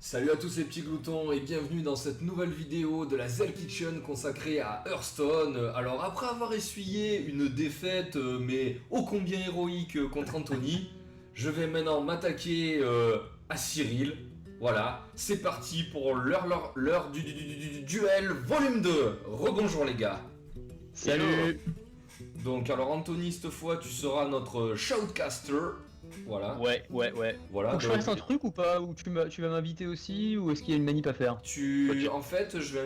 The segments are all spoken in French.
Salut à tous les petits gloutons et bienvenue dans cette nouvelle vidéo de la Zell Kitchen consacrée à Hearthstone. Alors après avoir essuyé une défaite mais ô combien héroïque contre Anthony, je vais maintenant m'attaquer à Cyril. Voilà, c'est parti pour l'heure du duel volume 2. Rebonjour les gars. Salut. Donc alors Anthony, cette fois tu seras notre shoutcaster. Voilà. Ouais. Voilà. Faut que je fasse un truc ou pas? Ou tu vas m'inviter aussi? Ou est-ce qu'il y a une manip à faire? En fait, je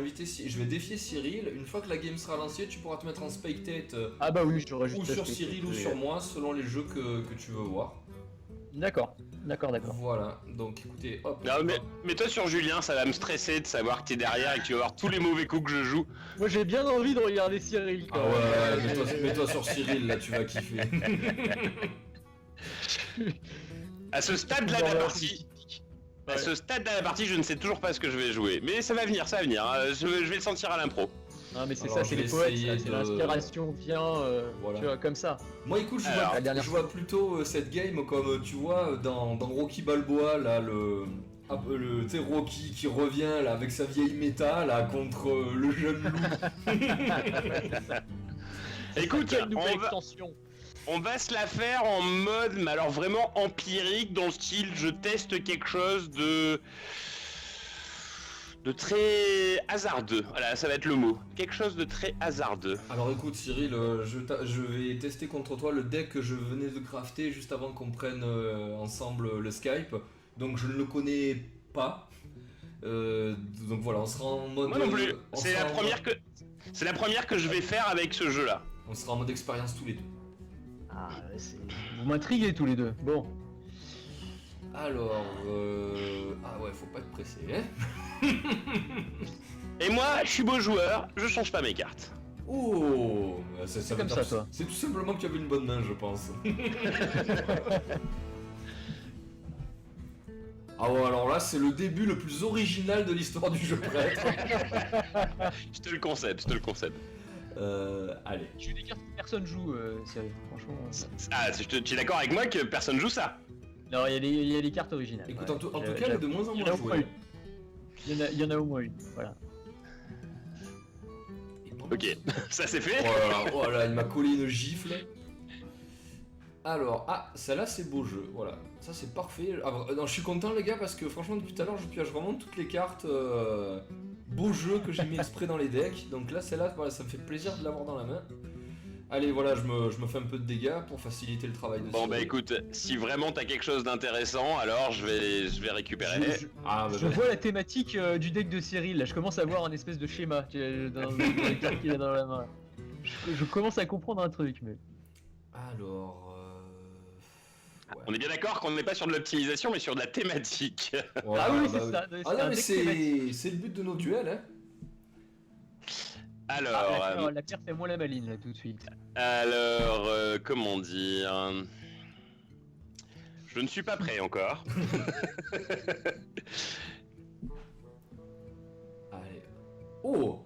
vais défier Cyril. Une fois que la game sera lancée, tu pourras te mettre en spectate Ah bah oui, j'aurais juste ou sur Cyril ou sur moi, selon les jeux que tu veux voir. D'accord. Voilà, donc écoutez, hop. Non, mais toi sur Julien, ça va me stresser de savoir que t'es derrière et que tu vas voir tous les mauvais coups que je joue. Moi j'ai bien envie de regarder Cyril quand Ah même. ouais, mets-toi sur Cyril, là, tu vas kiffer. À ce stade-là de la partie, je ne sais toujours pas ce que je vais jouer. Mais ça va venir. Je vais le sentir à l'impro. Ah mais c'est Alors, ça, je c'est vais les poètes, essayer c'est de- l'inspiration vient Voilà. tu vois, comme ça. Moi, écoute, Alors, je vois plutôt cette game comme, tu vois, dans Rocky Balboa, là, tu sais, Rocky qui revient là avec sa vieille méta là contre le jeune loup. Écoute, Quelle nouvelle extension. on va se la faire en mode, mais alors vraiment empirique, dans le style je teste quelque chose de très hasardeux. Voilà, ça va être le mot. Quelque chose de très hasardeux. Alors écoute Cyril, je vais tester contre toi le deck que je venais de crafter juste avant qu'on prenne ensemble le Skype. Donc je ne le connais pas. Donc voilà, on sera en mode. Moi non plus. C'est la première que je vais faire avec ce jeu-là. On sera en mode expérience tous les deux. Ah vous m'intriguez tous les deux. Bon. Alors, ah ouais, faut pas être pressé, hein. Et moi, je suis beau joueur, je change pas mes cartes. Oh, ça comme ça, toi. C'est tout simplement que tu avais une bonne main, je pense. Ah ouais, alors là, c'est le début le plus original de l'histoire du jeu prêtre. Je te le concède. Allez. Je veux des cartes que personne joue, Cyril, franchement. Ah, tu es d'accord avec moi que personne joue ça? Non, il y a des cartes originales. Écoute, ouais. en tout cas, elle est de moins en Il y en a moins au moins jouée. une. Il y en a au moins une, voilà. Ok, ça c'est fait. Oh là là, il m'a collé une gifle. Alors, celle-là c'est beau jeu, voilà. Ça c'est parfait. Non, je suis content les gars parce que franchement depuis tout à l'heure je pioche vraiment toutes les cartes beau jeu que j'ai mis exprès dans les decks. Donc là celle-là, voilà, ça me fait plaisir de l'avoir dans la main. Allez voilà, je me fais un peu de dégâts pour faciliter le travail de Bon Cyril. bah écoute, si vraiment t'as quelque chose d'intéressant, alors je vais récupérer. Je vois la thématique du deck de Cyril, là je commence à voir un espèce de schéma dans les cartes qu'il a dans la main. Je commence à comprendre un truc, mais... Alors... ouais. On est bien d'accord qu'on n'est pas sur de l'optimisation mais sur de la thématique. Voilà, Ah oui, bah c'est ça. Ah non un mais deck thématique. c'est le but de nos duels hein. Alors, La pierre fait moins la maline là tout de suite. comment dire? Je ne suis pas prêt encore. Allez. Oh.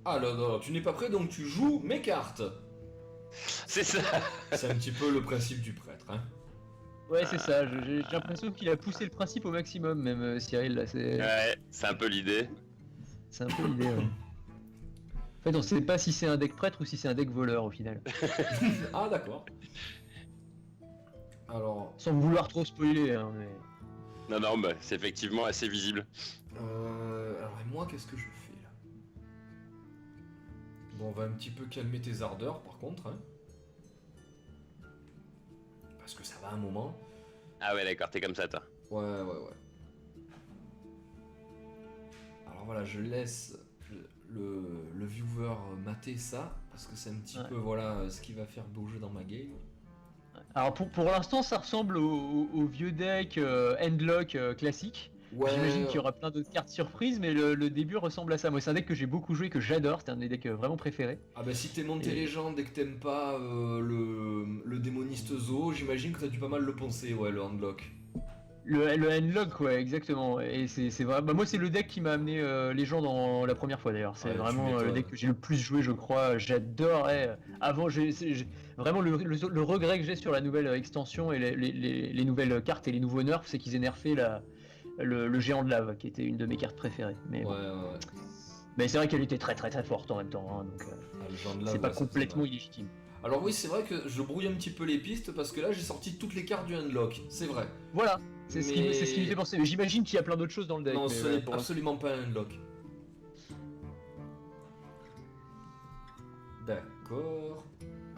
Ah non, tu n'es pas prêt donc tu joues mes cartes. C'est ça. C'est un petit peu le principe du prêtre, hein. Ouais, c'est ça. J'ai l'impression qu'il a poussé le principe au maximum, même Cyril. Là, Ouais, c'est un peu l'idée. c'est un peu l'idée. Ouais. En fait, on sait pas si c'est un deck prêtre ou si c'est un deck voleur au final. Ah d'accord. Alors, Sans vouloir trop spoiler, hein, mais... Non, bah, c'est effectivement assez visible. alors et moi qu'est-ce que je fais là? Bon, on va un petit peu calmer tes ardeurs par contre, hein. Parce que ça va un moment. Ah ouais, d'accord, t'es comme ça, toi. Ouais. Alors voilà, je laisse le viewer mater ça, parce que c'est un petit Ouais. peu voilà ce qui va faire bouger dans ma game. Alors pour l'instant, ça ressemble au vieux deck Endlock classique. Ouais, J'imagine qu'il y aura plein d'autres cartes surprises, mais le début ressemble à ça. Moi, c'est un deck que j'ai beaucoup joué, que j'adore. C'est un des decks vraiment préférés. Ah bah si t'es monté Et- légende et que t'aimes pas le démoniste zoo, j'imagine que t'as dû pas mal le poncer, ouais, le handlock. Le Endlock, ouais, exactement. Et c'est vrai. Bah, moi, c'est le deck qui m'a amené légende la première fois d'ailleurs. C'est Ouais, tu vraiment m'étonnes. le deck que j'ai le plus joué, je crois. J'adore. Avant, vraiment le regret que j'ai sur la nouvelle extension et les nouvelles cartes et les nouveaux nerfs, c'est qu'ils aient nerfé le géant de lave, qui était une de mes cartes préférées. Mais, Ouais, bon. ouais. Mais c'est vrai qu'elle était très très très forte en même temps, hein, donc Ah, le genre de lave, c'est pas ouais, ça faisait complètement mal. illégitime. Alors oui, c'est vrai que je brouille un petit peu les pistes parce que là j'ai sorti toutes les cartes du Unlock, c'est vrai. Voilà, c'est ce qui me fait penser. Mais j'imagine qu'il y a plein d'autres choses dans le deck. Non, mais ce ouais, n'est pour absolument pas un Unlock. D'accord.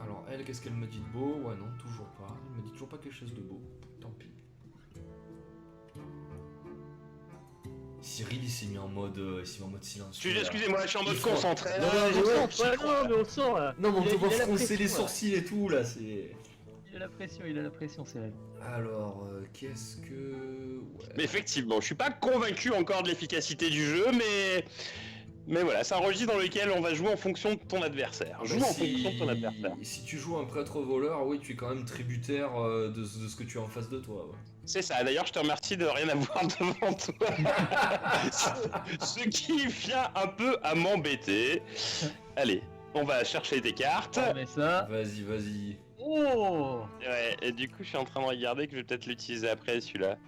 Alors elle, qu'est-ce qu'elle me dit de beau? Ouais, non, toujours pas. Elle me dit toujours pas quelque chose de beau. Tant pis. Cyril, il s'est mis en mode silence. Excusez-moi, je suis en mode Il faut- concentré. Non, là, non, je ouais, sens- mais on sent là. Non, mais on Il te a- voit il a la froncer pression, les là. sourcils et tout là, c'est. Il a la pression, c'est vrai. Alors, qu'est-ce que. Ouais. Mais effectivement, je suis pas convaincu encore de l'efficacité du jeu, mais voilà, c'est un registre dans lequel on va jouer en fonction de ton adversaire. Joue Bah, en fonction de ton adversaire. Si tu joues un prêtre voleur, oui, tu es quand même tributaire de ce que tu as en face de toi. Ouais. C'est ça, d'ailleurs je te remercie de rien avoir devant toi. Ce qui vient un peu à m'embêter. Allez, on va chercher tes cartes. Mais ça. Vas-y, vas-y. Oh. Ouais, et du coup je suis en train de regarder que je vais peut-être l'utiliser après celui-là.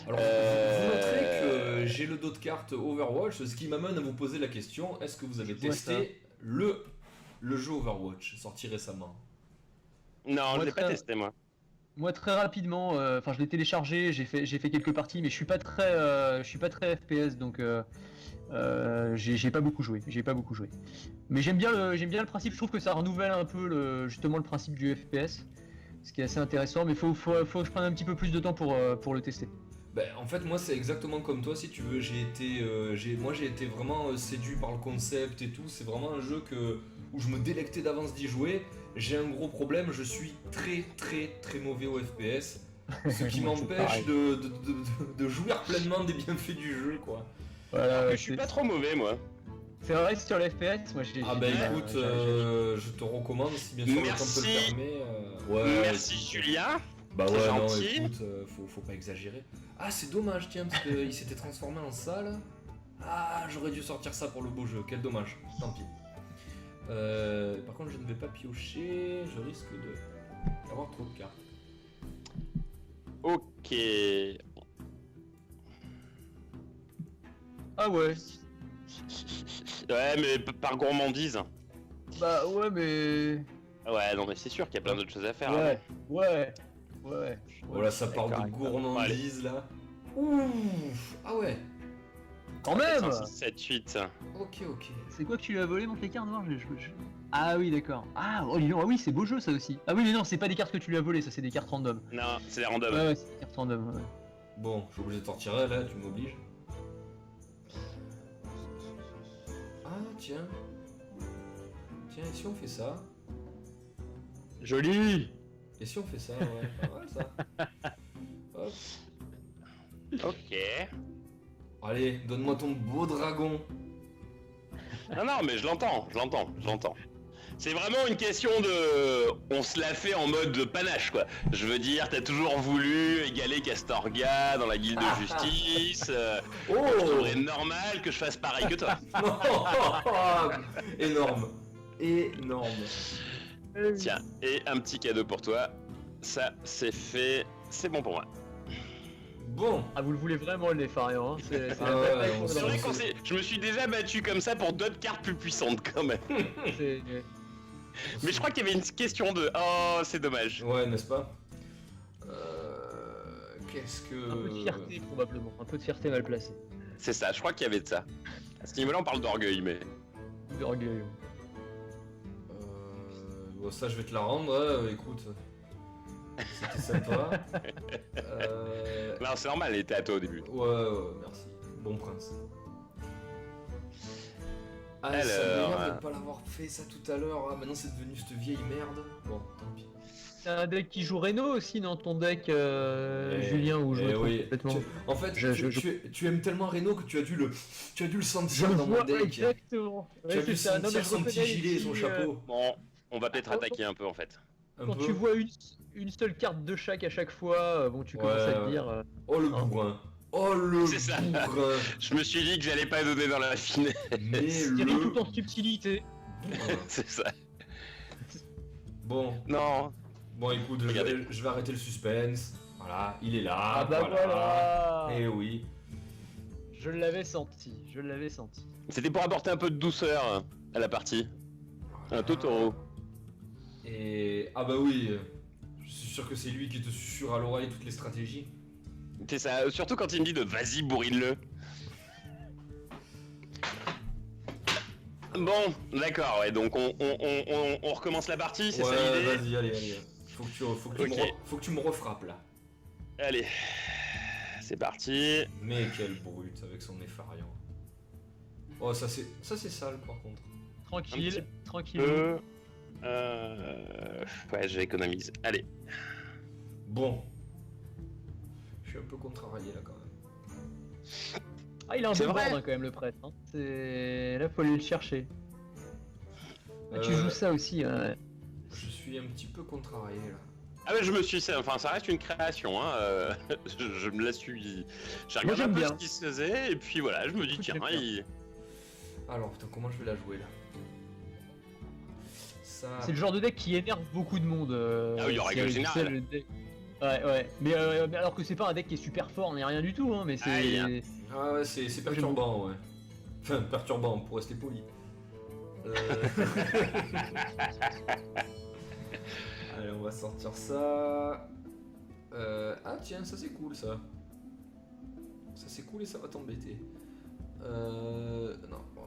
Alors, vous noterez que j'ai le dos de carte Overwatch, ce qui m'amène à vous poser la question, est-ce que vous avez Je vois ça. testé le jeu Overwatch, sorti récemment? Non, je Moi, l'ai pas très- testé moi. Moi très rapidement, enfin je l'ai téléchargé, j'ai fait quelques parties, mais je suis pas très FPS, donc j'ai pas beaucoup joué, Mais j'aime bien le principe, je trouve que ça renouvelle un peu justement le principe du FPS, ce qui est assez intéressant, mais faut que je prenne un petit peu plus de temps pour le tester. Ben, en fait, moi, c'est exactement comme toi, si tu veux. J'ai été vraiment séduit par le concept et tout. C'est vraiment un jeu où je me délectais d'avance d'y jouer. J'ai un gros problème, je suis très très très mauvais au FPS. Ce qui Moi, c'est m'empêche pareil. de jouir pleinement des bienfaits du jeu, quoi. Voilà, ouais, Je suis pas trop mauvais moi. c'est vrai sur le FPS, moi j'ai Ah j'ai ben du mal, écoute, j'ai- je te recommande, si bien sûr le temps Merci. te le permet. Ouais, Merci écoute, Julien. Bah C'est ouais, non, gentil. écoute, faut pas exagérer. Ah, c'est dommage, tiens, parce qu'il s'était transformé en salle. Ah, j'aurais dû sortir ça pour le beau jeu, quel dommage, tant pis. Par contre, je ne vais pas piocher, je risque d'avoir trop de cartes. Ok. Ah ouais. Ouais, mais par gourmandise. Bah ouais, mais Ouais, non mais c'est sûr qu'il y a plein d'autres choses à faire. ouais, ouais. Voilà, ça part d'accord, de d'accord. gourmandise là. Ouf. Ah ouais, Quand même. 6, 7, 8. ok, ok. C'est quoi que tu lui as volé, mon carte noir Ah oui, d'accord. Ah, oh, dis donc, ah oui, c'est beau jeu ça aussi. Ah oui, mais non, c'est pas des cartes que tu lui as volées, ça c'est des cartes random. Non, c'est des random. Ouais, c'est des cartes random. Ouais. Bon, je suis obligé de t'en retirer là, tu m'obliges. Ah, tiens. Tiens, et si on fait ça? Joli. Et si on fait ça, ouais, pas mal ça. Hop. Ok. Allez, donne-moi ton beau dragon. Non, mais je l'entends. C'est vraiment une question de... On se la fait en mode panache, quoi. Je veux dire, t'as toujours voulu égaler Castorga dans la guilde de justice. Oh Je trouverais normal que je fasse pareil que toi. Énorme. Énorme. Tiens, et un petit cadeau pour toi. Ça, c'est fait. C'est bon pour moi. Bon. Ah, vous le voulez vraiment le Nefarian, hein. C'est Ah la ouais, bataille on pour sent- C'est le vrai c'est- qu'on s'est... Je me suis déjà battu comme ça pour d'autres cartes plus puissantes, quand même. c'est- Mais je crois qu'il y avait une question de... Oh, c'est dommage. Ouais, n'est-ce pas? Qu'est-ce que... Un peu de fierté probablement, un peu de fierté mal placée. C'est ça, je crois qu'il y avait de ça. À ce niveau-là, on parle d'orgueil, mais... D'orgueil. Bon, ça, je vais te la rendre, hein, écoute. C'était sympa. Non, c'est normal, elle était à toi au début. Ouais, merci. Bon prince. Ah, ça Alors, m'énerve de pas l'avoir fait ça tout à l'heure. Ah, maintenant c'est devenu cette vieille merde. Bon, tant pis. C'est un deck qui joue Reno aussi dans ton deck, Eh, Julien, ou je me trompe oui. complètement. En fait, Je- tu aimes tellement Reno que tu as dû le Je sentir dans mon vois deck. exactement. Tu as dû c'est ça. Non, mais sentir je son reconnais petit gilet et ici, son chapeau. Bon, on va peut-être attaquer un peu, en fait. Un Quand peu. tu vois une seule carte de chaque à chaque fois, bon, tu commences à te Ouais. dire. Oh le Hein. bourrin. Oh le C'est ça. bourrin. Je me suis dit que j'allais pas donner dans la finesse. Mais Thierry le tout en subtilité. bourrin. C'est ça. Bon, Non. écoute, Regardez. je vais arrêter le suspense. Voilà, il est là. Ah bah voilà. Et oui. Je l'avais senti, je l'avais senti. C'était pour apporter un peu de douceur à la partie. Un Totoro. Et... Ah bah oui, je suis sûr que c'est lui qui te susurre à l'oreille toutes les stratégies. C'est ça, surtout quand il me dit de vas-y bourrine-le. Bon, d'accord, ouais, donc on recommence la partie, c'est ça l'idée? Vas-y, allez. Faut que tu me refrappes là. Allez, c'est parti. Mais quelle brute avec son effrayant. Oh, ça c'est sale par contre. Tranquille, tranquille. Ouais, j'économise. Allez. Bon. Je suis un peu contrarié là quand même. Ah, il a un C'est peu vrai. board, quand même, le prêtre. Hein. Là, faut aller le chercher. Ah, tu joues ça aussi, hein. Je suis un petit peu contrarié là. Ah mais je me suis... Enfin, ça reste une création, hein. Je me la suis... J'ai Moi, regardé un j'aime peu bien. ce qui se faisait, et puis voilà, je me dis, tiens, J'aime bien. il... Alors putain, comment je vais la jouer là? Ça... C'est le genre de deck qui énerve beaucoup de monde. Ah oui, en règle c'est générale. le deck. Ouais. Mais alors que c'est pas un deck qui est super fort, ni rien du tout, hein. Mais c'est. Aïe. Ah ouais, c'est perturbant, ouais. Enfin, perturbant, pour rester poli. Allez, on va sortir ça. Ah tiens, ça c'est cool ça. Ça c'est cool et ça va t'embêter. Non, bon,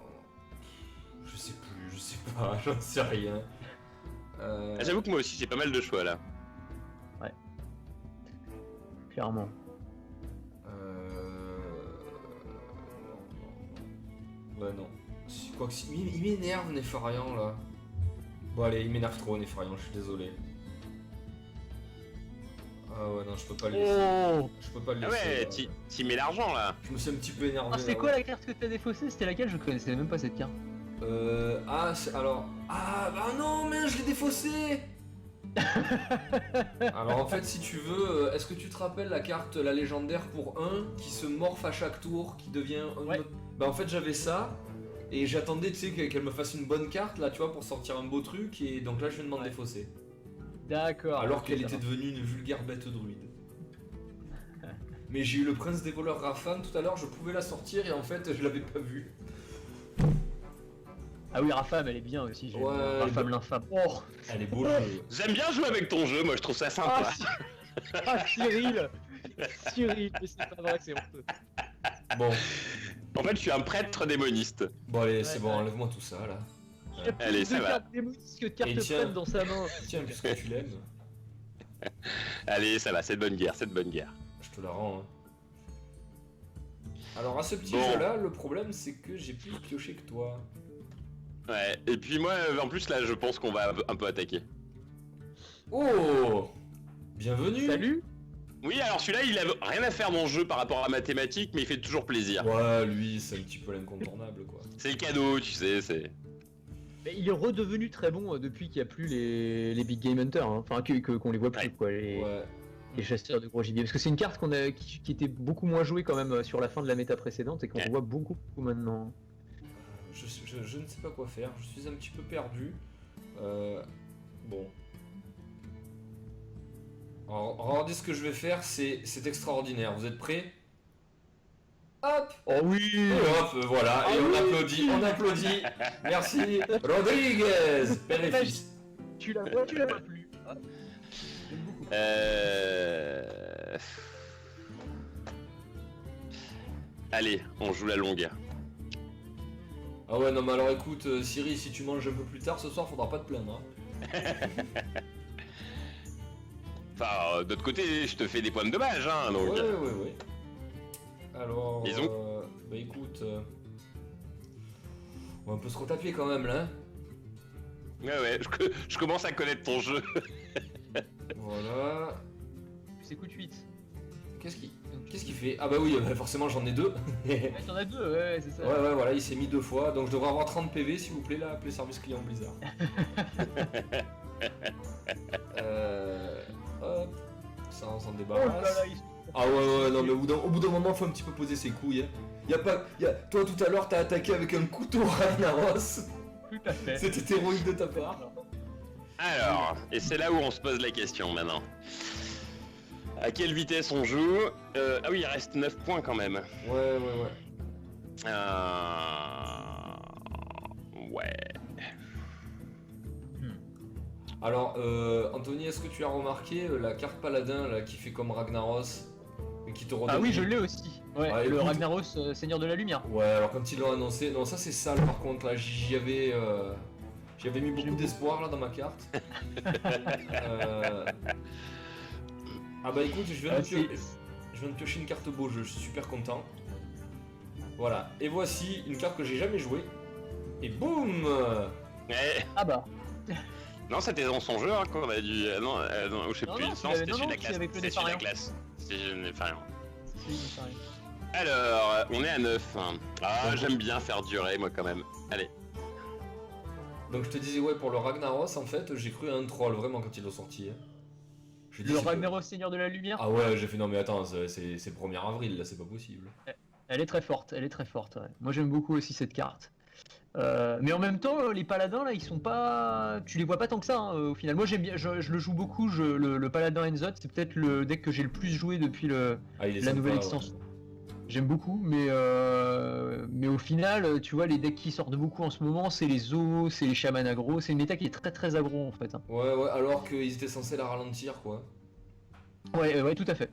je sais plus, je sais pas, j'en sais rien. Ah, j'avoue que moi aussi, j'ai pas mal de choix, là. Clairement. Ouais, non. Quoi que il m'énerve, Néfarian là. Bon, allez, il m'énerve trop, Néfarian, je suis désolé. Ah ouais, non, je peux pas le laisser. Oh. Je peux pas le Ah laisser. ouais, là. t'y mets l'argent, là. Je me suis un petit peu énervé. Ah, c'était là, quoi ouais. la carte que t'as défaussée? C'était laquelle? Je connaissais même pas cette carte. Alors. Ah, bah non, mais je l'ai défaussé. Alors en fait, si tu veux, est-ce que tu te rappelles la carte, la légendaire pour 1 qui se morphe à chaque tour, qui devient un Ouais. autre- Bah en fait, j'avais ça. Et j'attendais, tu sais, qu'elle me fasse une bonne carte là, tu vois, pour sortir un beau truc. Et donc là, je viens de m'en Ouais. défausser. D'accord. Alors ok, qu'elle ça était va. devenue une vulgaire bête druide. Mais j'ai eu le prince des voleurs Rafan tout à l'heure, je pouvais la sortir et en fait, je l'avais pas vue. Ah oui, Rafam, elle est bien aussi. Ouais, Rafam bah- l'infâme. Oh. Elle est beau jeu. J'aime bien jouer avec ton jeu, moi, je trouve ça sympa. Cyril. Cyril, mais c'est pas vrai, c'est honteux. Bon, En fait, je suis un prêtre démoniste. bon allez, Ouais, c'est bon, ouais. enlève-moi tout ça là. Il y a plus Allez, de ça va. cartes démonistes que de cartes Et tiens. prêtres dans sa main. Tiens, puisque tu l'aimes, Allez, ça va, c'est de bonne guerre, c'est de bonne guerre. je te la rends. Hein. Alors à ce petit Bon. jeu là, le problème c'est que j'ai plus pioché que toi. Ouais, et puis moi, en plus, là, je pense qu'on va un peu attaquer. Oh, bienvenue. Salut. Oui, alors celui-là, il a rien à faire dans le jeu par rapport à mathématiques, mais il fait toujours plaisir. Ouais, lui c'est un petit peu l'incontournable quoi. C'est le cadeau, tu sais, c'est... Mais il est redevenu très bon depuis qu'il n'y a plus les Big Game Hunters. Hein. Enfin, qu'on les voit plus, Ouais. quoi. Les Ouais. chasseurs de gros gibier. Parce que c'est une carte qui était beaucoup moins jouée quand même sur la fin de la méta précédente et qu'on Ouais. voit beaucoup maintenant. Je ne sais pas quoi faire, je suis un petit peu perdu. Bon. Alors, regardez ce que je vais faire, c'est extraordinaire. Vous êtes prêts? Hop! Oh oui. Et hop, voilà, et Ah on oui. applaudit, on applaudit. Merci. Rodriguez, père et fils. Tu la vois plus. Ah. J'aime beaucoup. Allez, on joue la longue. Ah ouais, non, mais alors écoute, Siri, si tu manges un peu plus tard ce soir, faudra pas te plaindre. Hein. Enfin, d'autre côté, je te fais des points de dommage, hein, donc... Ouais. Alors, Disons. bah écoute, on va un peu se retaper quand même là. Hein. Ouais, je commence à connaître ton jeu. Voilà. C'est coup de 8. Qu'est-ce qu'il fait? Ah bah oui, bah forcément j'en ai deux. Ouais, t'en as deux, ouais, c'est ça. Ouais, voilà, il s'est mis 2 fois, donc je devrais avoir 30 PV s'il vous plaît là, appelez service client Blizzard. Hop, ça on s'en Oh là débarrasse. là, il- Ah ouais, non mais au bout d'un moment faut un petit peu poser ses couilles. Hein. Toi tout à l'heure t'as attaqué avec un couteau Ragnaros. Tout à fait. C'était héroïque de ta part. Alors, et c'est là où on se pose la question maintenant. À quelle vitesse on joue? Ah oui, il reste 9 points quand même. Ouais. Ouais. Alors, Anthony, est-ce que tu as remarqué la carte paladin là, qui fait comme Ragnaros et qui te redonne... Ah oui, je l'ai aussi. Ouais, Ah, le écoute- Ragnaros, Seigneur de la Lumière. Ouais, alors quand ils l'ont annoncé, non ça c'est sale par contre, là j'y avais mis beaucoup d'espoir là dans ma carte. Euh, Ah bah écoute, je viens de piocher une carte beau jeu, je suis super content. Voilà, et voici une carte que j'ai jamais jouée. Et boum. Ouais. Ah bah. Non, c'était dans son jeu hein, qu'on a dû. Non, je sais Non, plus. non, Non, c'est c'était celui de la c'est classe. avec le C'était celui de la Néparian. classe. C'était celui de Néparian. C'est lui qui parle. Alors, on est à 9. Ah, j'aime bien faire durer, moi, quand même. Allez. Donc je te disais, ouais, pour le Ragnaros, en fait, j'ai cru à un troll, vraiment, quand ils l'ont sorti. Hein. Je dis, Le c'est Ragnaros Seigneur de la Lumière. Ah ouais, j'ai fait, non mais attends, c'est le 1er avril, là, c'est pas possible. Elle est très forte, elle est très forte. Ouais. Moi j'aime beaucoup aussi cette carte. Mais en même temps, les paladins là, ils sont pas. Tu les vois pas tant que ça hein, au final. Moi j'aime bien, je le joue beaucoup. Le paladin Enzot, c'est peut-être le deck que j'ai le plus joué depuis Ah, il est la sympa, nouvelle ouais. extension. J'aime beaucoup, mais au final, tu vois, les decks qui sortent beaucoup en ce moment, c'est les zoos, c'est les chamans aggro. C'est une méta qui est très très aggro en fait. Hein. Ouais, alors qu'ils étaient censés la ralentir, quoi. Ouais, tout à fait.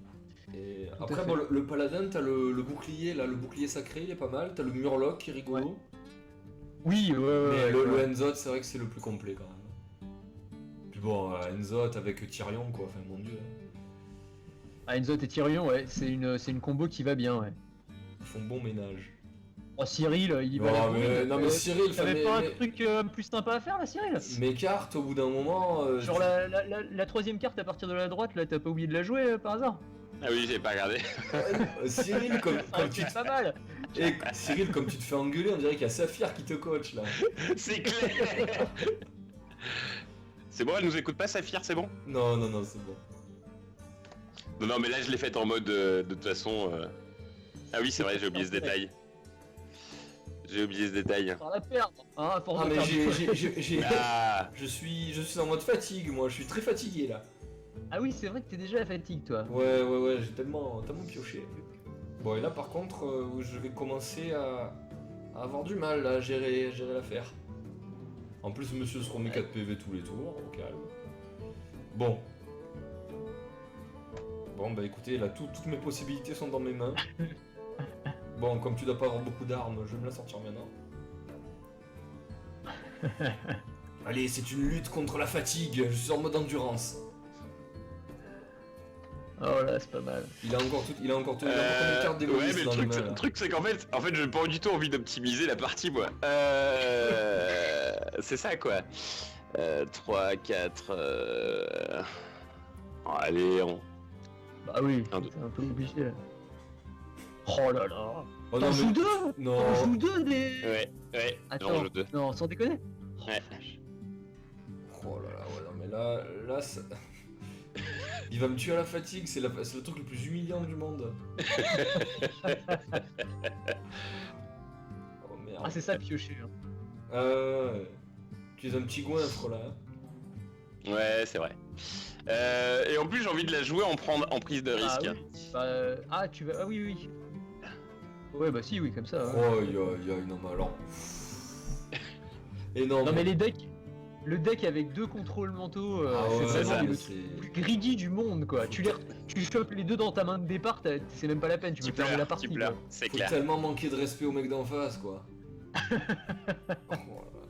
Et Tout à après, fait. bon, le paladin, t'as le bouclier, là, le bouclier sacré, il est pas mal. T'as le murloc qui est rigolo. Oui, Mais le ouais. Enzot, c'est vrai que c'est le plus complet quand même. Puis bon, Enzot avec Tyrion, quoi, enfin mon dieu. Ah, Enzot et Tyrion, ouais, c'est une combo qui va bien, ouais. Ils font bon ménage. Oh, Cyril, il va Non, la mais, jouer, non, mais Cyril, enfin, t'avais mais- pas un mais- truc plus sympa à faire là, Cyril? mes cartes, au bout d'un moment. Genre la troisième carte à partir de la droite, là, t'as pas oublié de la jouer par hasard? Ah oui, j'ai pas regardé. Cyril, comme tu C'est pas mal. Et Cyril, comme tu te fais engueuler, on dirait qu'il y a Saphir qui te coach là. C'est clair. C'est bon, elle nous écoute pas, Saphir, c'est bon? Non, c'est bon. Non, mais là, je l'ai faite en mode de toute façon. Ah oui, c'est vrai, j'ai oublié ce détail. J'ai oublié ce détail. Par la perdre, hein, à force Ah, de mais perdre. Ah, je suis en mode fatigue, moi, je suis très fatigué là. Ah oui, c'est vrai que t'es déjà à la fatigue, toi. Ouais, j'ai tellement pioché. Bon, et là par contre, je vais commencer à avoir du mal là, à gérer l'affaire. En plus, monsieur se remet 4 PV tous les tours, au calme. Bon. Bon, bah écoutez, là, toutes mes possibilités sont dans mes mains. Bon, comme tu dois pas avoir beaucoup d'armes, je vais me la sortir maintenant. Allez, c'est une lutte contre la fatigue, je suis en mode endurance. Oh là, c'est pas mal. Il a encore combien de cartes ouais, d'égoïsme mais dans les mains, là le truc, c'est qu'en fait, j'ai pas du tout envie d'optimiser la partie, moi. C'est ça, quoi. 3, 4... Oh, allez, Bah oui, Un, deux. c'est un peu obligé là. Oh là là. Oh, T'en non, joues mais- deux? Non. T'en joues deux des. Ouais, Attends, j'en joue 2. non, sans déconner. Ouais. Oh là là, ouais, non mais là ça... Il va me tuer à la fatigue, c'est le truc le plus humiliant du monde. Oh merde. Ah, c'est ça piocher. Hein. Ouais. Tu es un petit goinfre là. Hein. Ouais, c'est vrai. Et en plus, j'ai envie de la jouer en prise de Ah risque. oui. Ah, tu vas. Ah oui. Ouais, bah si, oui, comme ça. Ouais. Oh non mais alors... Énorme. Non, mais les decks. Le deck avec deux contrôles mentaux, Ah ouais, c'est ça, vraiment le c'est- truc le plus greedy du monde, quoi. Tu chopes les deux dans ta main de départ, c'est même pas la peine, tu peux fermer la partie. tu pleures, quoi. c'est Faut clair. tellement manquer de respect au mec d'en face quoi. Oh là là.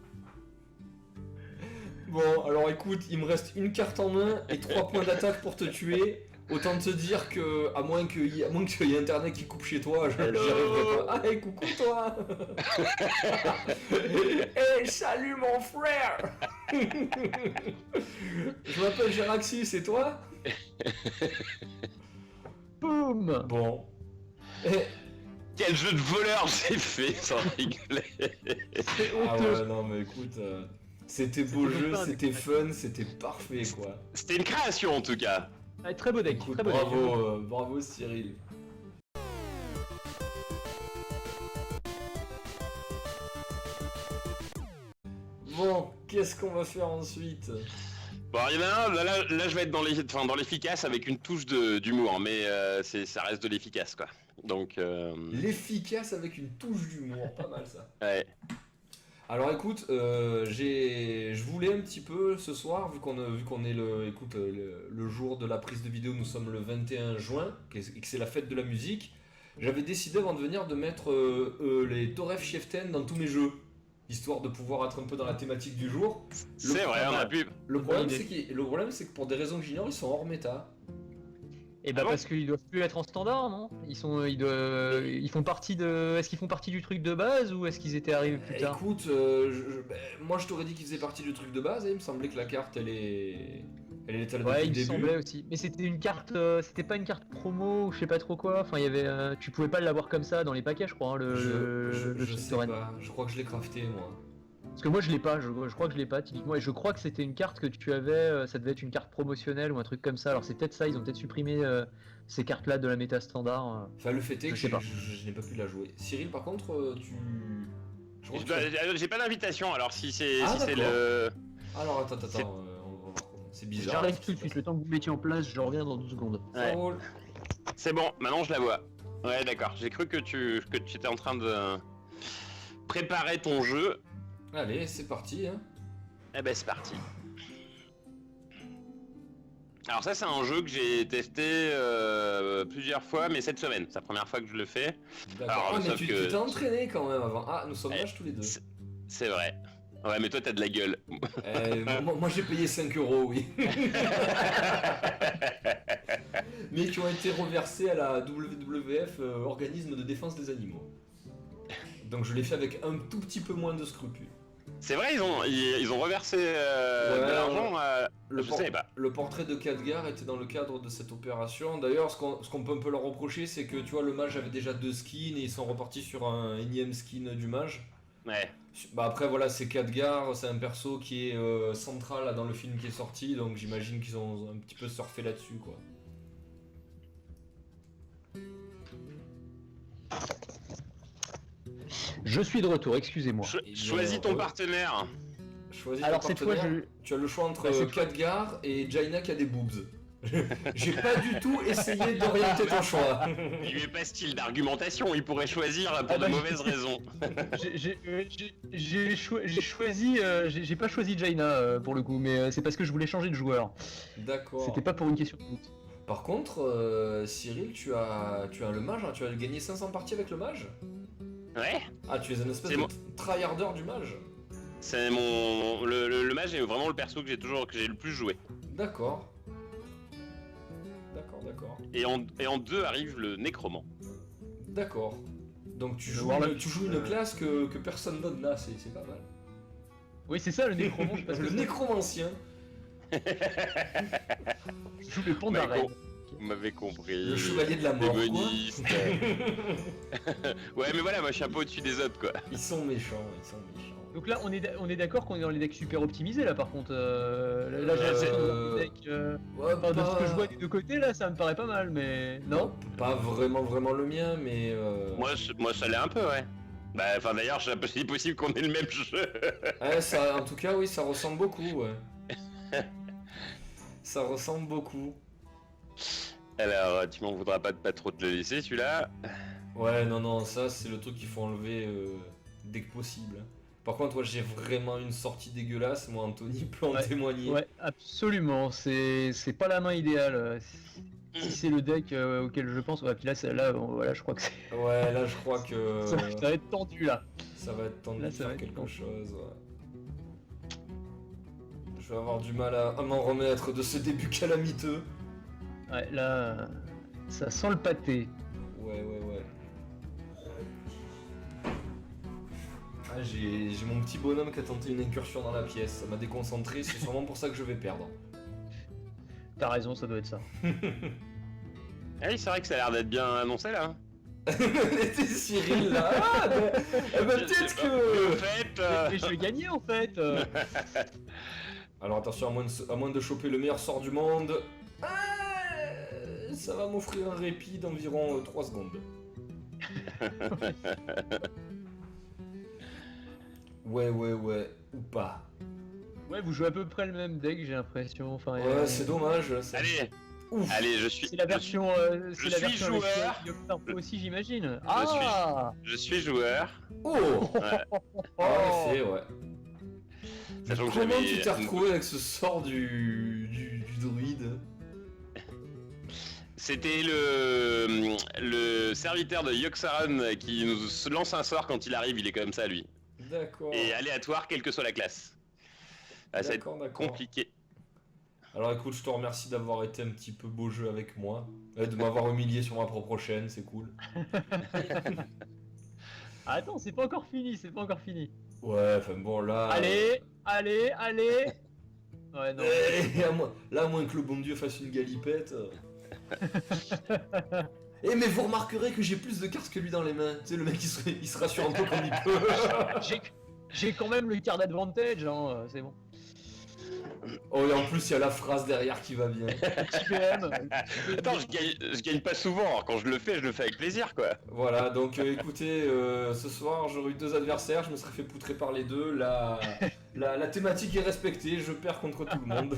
Bon, alors écoute, il me reste une carte en main et 3 points d'attaque pour te tuer. Autant te dire que, à moins qu'il y ait internet qui coupe chez toi, j'y Hello. arriverai pas. Ah, hey, coucou toi. Hey, salut mon frère. Je m'appelle Geraxis, c'est toi? Boum. Bon. Eh, Quel jeu de voleur j'ai fait sans rigoler. C'est ah honteux. ouais, non mais écoute, c'était beau C'était jeu, pas un c'était deck. fun, c'était parfait quoi. C'était une création en tout cas. Ah, très beau deck, Écoute, très beau deck. bravo Cyril. Bon, qu'est-ce qu'on va faire ensuite? Bon, il y en a un, là, je vais être dans l'efficace avec une touche d'humour, mais ça reste de l'efficace, quoi. Donc, L'efficace avec une touche d'humour, pas mal ça. ouais. Alors écoute, je voulais un petit peu ce soir, vu qu'on est le jour de la prise de vidéo, nous sommes le 21 juin, et que c'est la fête de la musique, j'avais décidé avant de venir de mettre les Toref Chieftain dans tous mes jeux, histoire de pouvoir être un peu dans la thématique du jour. C'est vrai, on a pu. Le problème c'est que pour des raisons que j'ignore, ils sont hors méta. Et bah Ah bon parce qu'ils doivent plus être en standard, non? Ils font partie de. Est-ce qu'ils font partie du truc de base ou est-ce qu'ils étaient arrivés plus tard? Écoute, moi je t'aurais dit qu'ils faisaient partie du truc de base, et il me semblait que la carte elle est là depuis Ouais, le il me début. semblait aussi. Mais c'était une carte, c'était pas une carte promo ou je sais pas trop quoi. Enfin, il y avait, tu pouvais pas l'avoir comme ça dans les paquets, je crois. Hein, le Je sais Soren. pas, je crois que je l'ai crafté moi. Parce que moi je l'ai pas. Je crois que je l'ai pas typiquement. Et je crois que c'était une carte que tu avais. Ça devait être une carte promotionnelle ou un truc comme ça. Alors c'est peut-être ça. Ils ont peut-être supprimé ces cartes-là de la méta standard. Enfin, le fait est Je que sais pas. je n'ai pas pu la jouer. Cyril, par contre, je crois que J'ai pas d'invitation, alors si c'est Ah, si c'est d'accord. le. Alors, attends, C'est- on va voir. C'est bizarre. J'arrive tout de suite. Le temps que vous mettiez en place, je reviens dans 2 secondes. Ça Ouais. roule. C'est bon, maintenant je la vois. Ouais, d'accord. J'ai cru que tu étais en train de préparer ton jeu. Allez, c'est parti. Hein. Eh ben c'est parti. Alors ça c'est un jeu que j'ai testé plusieurs fois, mais cette semaine, c'est la première fois que je le fais. D'accord. Alors, Ah, mais sauf tu que- t'es entraîné quand même avant. Ah, nous sommes Eh, mages tous les deux. C'est vrai. Ouais, mais toi t'as de la gueule. Moi j'ai payé 5 €, oui. Mais qui ont été reversés à la WWF, organisme de défense des animaux. Donc je l'ai fait avec un tout petit peu moins de scrupules. C'est vrai, ils ont reversé Ouais, de l'argent. Le, Je por- savais pas. le portrait de Khadgar était dans le cadre de cette opération. D'ailleurs, ce qu'on peut un peu leur reprocher, c'est que tu vois, le mage avait déjà 2 skins et ils sont repartis sur un énième skin du mage. Ouais. Bah après voilà, c'est Khadgar, c'est un perso qui est central là, dans le film qui est sorti, donc j'imagine qu'ils ont un petit peu surfé là-dessus quoi. Je suis de retour. Excusez-moi. Eh bien, Choisis ton partenaire. Choisis Alors ton cette fois, partenaire. Tu as le choix entre Bah, cette fois- Khadgar et Jaina qui a des boobs. J'ai pas du tout essayé d'orienter ton choix. Il lui est pas style d'argumentation, il pourrait choisir pour Ah bah, de mauvaises raisons. J'ai choisi, j'ai pas choisi Jaina pour le coup, mais c'est parce que je voulais changer de joueur. D'accord. C'était pas pour une question de doute. Par contre, Cyril, tu as le mage, hein, tu as gagné 500 parties avec le mage. Ouais. Ah, tu es un espèce C'est de moi. tryharder du mage. C'est mon le mage est vraiment le perso que j'ai le plus joué. D'accord. D'accord. Et en deux arrive le nécromant. D'accord. Donc tu Je joues, vais voir tu joues une classe que personne donne là, c'est pas mal. Oui, c'est ça le nécromant, je sais pas ce Le que c'est. nécromancien. Je joue le pont Ouais, d'arène. Vous m'avez compris. Le chevalier de la mort, quoi. Démoniste. Ouais, mais voilà, moi je suis un peu au-dessus des autres quoi. Ils sont méchants. Donc là, on est d'accord qu'on est dans les decks super optimisés là par contre. Là, j'ai c'est- l'impression que les decks, Ouais, enfin, de ce que je vois des deux côtés là, ça me paraît pas mal, mais non. Pas vraiment le mien, mais Moi ça l'est un peu, ouais. Bah, enfin d'ailleurs, c'est possible qu'on ait le même jeu. ouais, ça, en tout cas, oui, ça ressemble beaucoup, ouais. Ça ressemble beaucoup. Alors, tu m'en voudras pas trop te le laisser celui-là. Ouais, non, ça, c'est le truc qu'il faut enlever dès que possible. Par contre, moi, j'ai vraiment une sortie dégueulasse. Moi, Anthony peut en Ouais, témoigner. Ouais, absolument. C'est pas la main idéale. Si c'est le deck auquel je pense, ouais, puis là, voilà, je crois que Ouais, là, je crois que ça va être tendu là. ça va être tendu Là, de ça va faire être quelque tendu. chose. Ouais. Je vais avoir du mal à m'en remettre de ce début calamiteux. Ouais, là, ça sent le pâté. Ouais. Ah, j'ai mon petit bonhomme qui a tenté une incursion dans la pièce. Ça m'a déconcentré, c'est sûrement pour ça que je vais perdre. T'as raison, ça doit être ça. Ah oui, c'est vrai que ça a l'air d'être bien annoncé là. C'était Cyril là. Ah, Je peut-être sais pas. que. En fait, Mais je vais gagner en fait. Alors attention, à moins de choper le meilleur sort du monde. Ça va m'offrir un répit d'environ 3 secondes. Ouais. Ou pas. Ouais, vous jouez à peu près le même deck, j'ai l'impression. Enfin, Ouais, c'est dommage. Allez, Ouf. allez, je suis. c'est la version. je la suis version joueur. avec Yoctarpo aussi, j'imagine. Ah. Je suis joueur. Oh. Ouais. En effet, ouais. Sachant que Comment j'avais- tu t'es retrouvé avec ce sort du druide? C'était le serviteur de Yogg-Saron qui nous lance un sort quand il arrive, il est comme ça lui. D'accord. Et aléatoire, quelle que soit la classe. Ah, ça va être D'accord. compliqué. Alors écoute, je te remercie d'avoir été un petit peu beau jeu avec moi. De m'avoir humilié sur ma propre chaîne, c'est cool. Attends, c'est pas encore fini, c'est pas encore fini. Ouais, enfin bon, là... Allez. Ouais, non. Là, à moins que le bon Dieu fasse une galipette... Eh mais vous remarquerez que j'ai plus de cartes que lui dans les mains. Tu sais, le mec il se rassure un peu comme il peut. J'ai quand même le card advantage, hein, c'est bon. Oh et en plus il y a la phrase derrière qui va bien. TPM. Attends, je gagne pas souvent, alors quand je le fais avec plaisir quoi. Voilà, donc écoutez, ce soir j'aurais eu 2 adversaires, je me serais fait poutrer par les deux. La thématique est respectée, je perds contre tout le monde.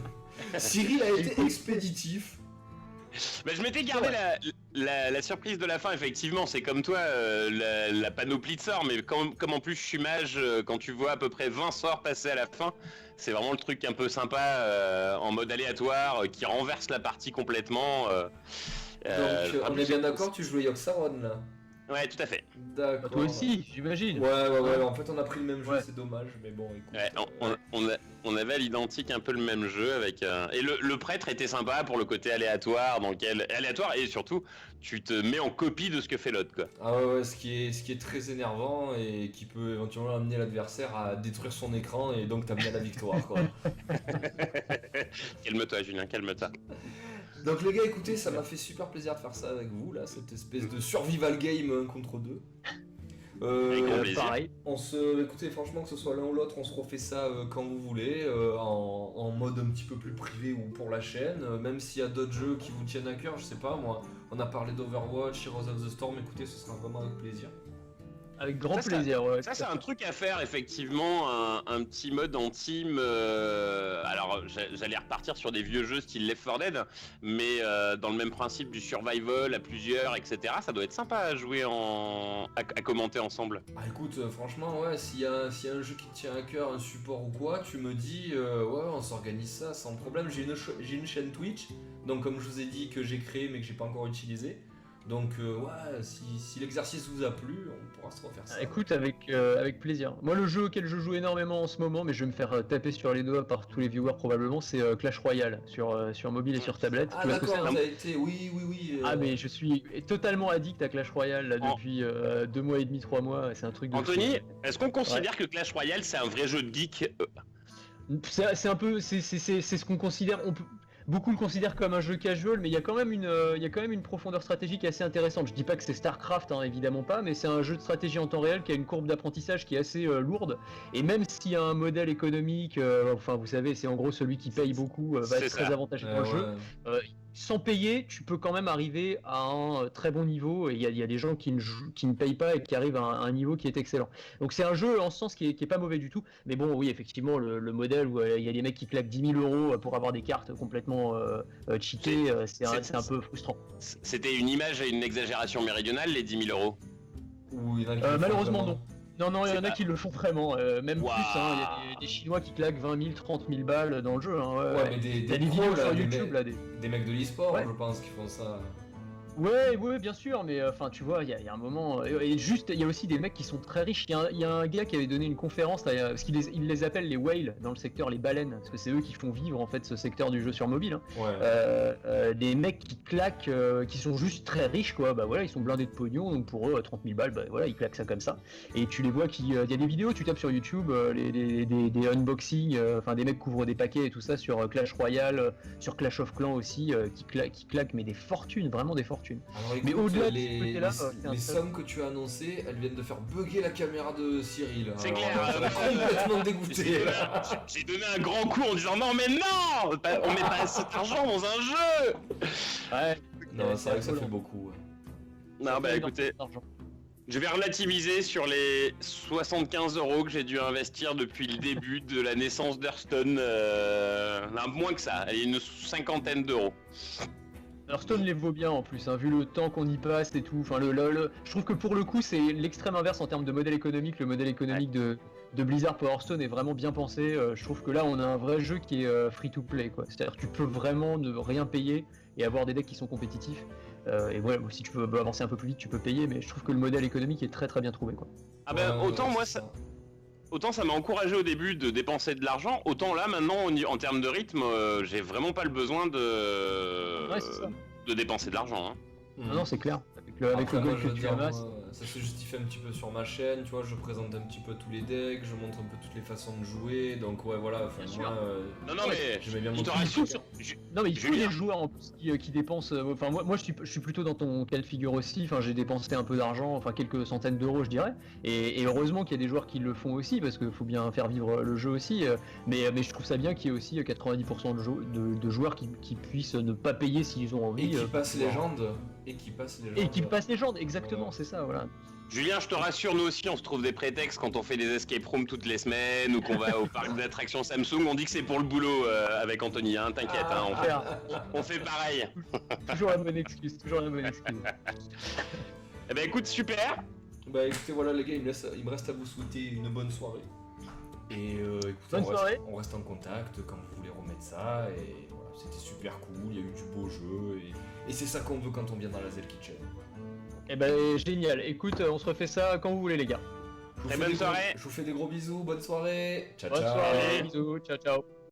Cyril a été expéditif. Bah, je m'étais gardé la surprise de la fin, effectivement, c'est comme toi, la panoplie de sorts, mais comme en plus je suis mage, quand tu vois à peu près 20 sorts passer à la fin, c'est vraiment le truc un peu sympa, en mode aléatoire, qui renverse la partie complètement. Donc on est bien d'accord, tu jouais Yogg-Saron là. Ouais, tout à fait. D'accord. Toi aussi, j'imagine. Ouais, en fait on a pris le même jeu, Ouais. c'est dommage, mais bon écoute. Ouais, on avait à l'identique un peu le même jeu avec et le prêtre était sympa pour le côté aléatoire aléatoire et surtout tu te mets en copie de ce que fait l'autre quoi. Ah ouais, ce qui est très énervant et qui peut éventuellement amener l'adversaire à détruire son écran et donc t'amener à la victoire quoi. Calme-toi Julien, calme-toi. Donc les gars, écoutez, ça m'a fait super plaisir de faire ça avec vous là, cette espèce de survival game 1 contre 2. Avec grand plaisir. Pareil. Écoutez, franchement, que ce soit l'un ou l'autre, on se refait ça quand vous voulez, en mode un petit peu plus privé ou pour la chaîne, même s'il y a d'autres jeux qui vous tiennent à cœur, je sais pas moi, on a parlé d'Overwatch, Heroes of the Storm, écoutez, ce sera vraiment avec plaisir. Avec grand Ça, plaisir, ouais. Ça c'est un truc à faire effectivement, un petit mode en team. Alors j'allais repartir sur des vieux jeux style Left 4 Dead, mais dans le même principe du survival à plusieurs, etc. Ça doit être sympa à jouer à commenter ensemble. Ah écoute, franchement, ouais, s'il y a un jeu qui te tient à cœur, un support ou quoi, tu me dis, ouais, on s'organise ça sans problème. J'ai une chaîne Twitch, donc comme je vous ai dit que j'ai créé mais que j'ai pas encore utilisé. Donc ouais, si l'exercice vous a plu, on pourra se refaire ça. Écoute, avec plaisir. Moi, le jeu auquel je joue énormément en ce moment, mais je vais me faire taper sur les doigts par tous les viewers probablement, c'est Clash Royale sur mobile et sur tablette. Ah Tu vois ce que d'accord, c'est, hein ça a été, oui. Ah mais je suis totalement addict à Clash Royale là, depuis 2 mois et demi, 3 mois, c'est un truc de Anthony, fou. est-ce qu'on considère que Clash Royale c'est un vrai jeu de geek C'est un peu, c'est ce qu'on considère, beaucoup le considèrent comme un jeu casual, mais il y a quand même une profondeur stratégique assez intéressante. Je dis pas que c'est StarCraft, hein, évidemment pas, mais c'est un jeu de stratégie en temps réel qui a une courbe d'apprentissage qui est assez lourde. Et même s'il y a un modèle économique, enfin vous savez, c'est en gros celui qui paye beaucoup va C'est être très ça. avantageux dans le jeu. Sans payer, tu peux quand même arriver à un très bon niveau, et il y a des gens qui ne payent pas et qui arrivent à un niveau qui est excellent. Donc c'est un jeu en ce sens qui est pas mauvais du tout, mais bon oui effectivement le modèle où il y a des mecs qui claquent 10 000 euros pour avoir des cartes complètement cheatées, c'est un peu frustrant. C'était une image et une exagération méridionale les 10 000 euros. Ou il y en a qui le font Malheureusement vraiment. non, il y C'est en a pas- qui le font vraiment, même Waouh. plus, hein, il y a des Chinois qui claquent 20 000, 30 000 balles dans le jeu. Hein, Ouais, mais Il y a des des pros, vidéos là, sur des YouTube mecs- là, Des mecs de l'e-sport, Ouais. je pense, qui font ça. Ouais, bien sûr, mais enfin, tu vois, il y a un moment, et juste, il y a aussi des mecs qui sont très riches. Il y a un gars qui avait donné une conférence, là, parce qu'il il les appelle les whales dans le secteur, les baleines, parce que c'est eux qui font vivre en fait ce secteur du jeu sur mobile. Hein. Ouais. Des mecs qui claquent, qui sont juste très riches, quoi. Bah voilà, ils sont blindés de pognon, donc pour eux, 30 000 balles, bah voilà, ils claquent ça comme ça. Et tu les vois il y a des vidéos, tu tapes sur YouTube, des unboxings, enfin des mecs couvrent des paquets et tout ça sur Clash Royale, sur Clash of Clans aussi, qui claquent mais des fortunes, vraiment des fortunes. Alors Mais écoute, au-delà de ce les, côté-là, les- c'est un les très- sommes que tu as annoncées, elles viennent de faire bugger la caméra de Cyril. C'est Alors, clair, ça m'a complètement dégoûté. J'ai donné un grand coup en disant non mais non, on met pas cet argent dans un jeu. Ouais. Non, c'est vrai que ça fait beaucoup. Ouais. Non bah Ouais, écoutez, d'argent. Je vais relativiser sur les 75 € que j'ai dû investir depuis le début de la naissance d'Hearthstone. Moins que ça, allez, une cinquantaine d'euros. Hearthstone les vaut bien en plus, hein, vu le temps qu'on y passe et tout. Enfin, je trouve que pour le coup, c'est l'extrême inverse en termes de modèle économique. Le modèle économique de Blizzard pour Hearthstone est vraiment bien pensé. Je trouve que là, on a un vrai jeu qui est free to play, quoi. C'est-à-dire que tu peux vraiment ne rien payer et avoir des decks qui sont compétitifs. Et ouais, si tu peux avancer un peu plus vite, tu peux payer, mais je trouve que le modèle économique est très très bien trouvé, quoi. Ah ben, autant ça m'a encouragé au début de dépenser de l'argent, autant là maintenant en termes de rythme, j'ai vraiment pas le besoin de dépenser de l'argent. Hein. Ah non, c'est clair. Avec Après, le moi, gold je que veux tu dire, amasses. moi, ça se justifie un petit peu sur ma chaîne, tu vois, je présente un petit peu tous les decks, je montre un peu toutes les façons de jouer, donc ouais, voilà, enfin, Bien sûr. moi, Non, mais j'aimais bien je mon te truc. rassure. Non mais il faut Julien. des joueurs en plus qui dépensent. Enfin moi je suis plutôt dans ton cas de figure aussi. Enfin j'ai dépensé un peu d'argent, enfin quelques centaines d'euros je dirais. Et heureusement qu'il y a des joueurs qui le font aussi parce qu'il faut bien faire vivre le jeu aussi. Mais je trouve ça bien qu'il y ait aussi 90% de joueurs qui puissent ne pas payer s'ils ont envie. Et qui passe voilà. légende. Et qui passe légende. Et qui passent légende, exactement, Voilà. c'est ça, voilà. Julien, je te rassure, nous aussi on se trouve des prétextes quand on fait des escape rooms toutes les semaines ou qu'on va au parc d'attractions Samsung, on dit que c'est pour le boulot avec Anthony, hein, t'inquiète, hein, on fait pareil. Toujours la bonne excuse, toujours la bonne excuse. Eh ben écoute, super. Bah écoutez, voilà les gars, il me reste à vous souhaiter une bonne soirée. Et écoutez, Bonne soirée. on reste en contact quand vous voulez remettre ça. Et voilà, c'était super cool, il y a eu du beau jeu. Et c'est ça qu'on veut quand on vient dans la Zell Kitchen. Eh ben génial, écoute, on se refait ça quand vous voulez les gars. Je vous Très fais bonne des soirée. Je vous fais des gros bisous, bonne soirée. Ciao, Bonne ciao. soirée, bisous, ciao ciao.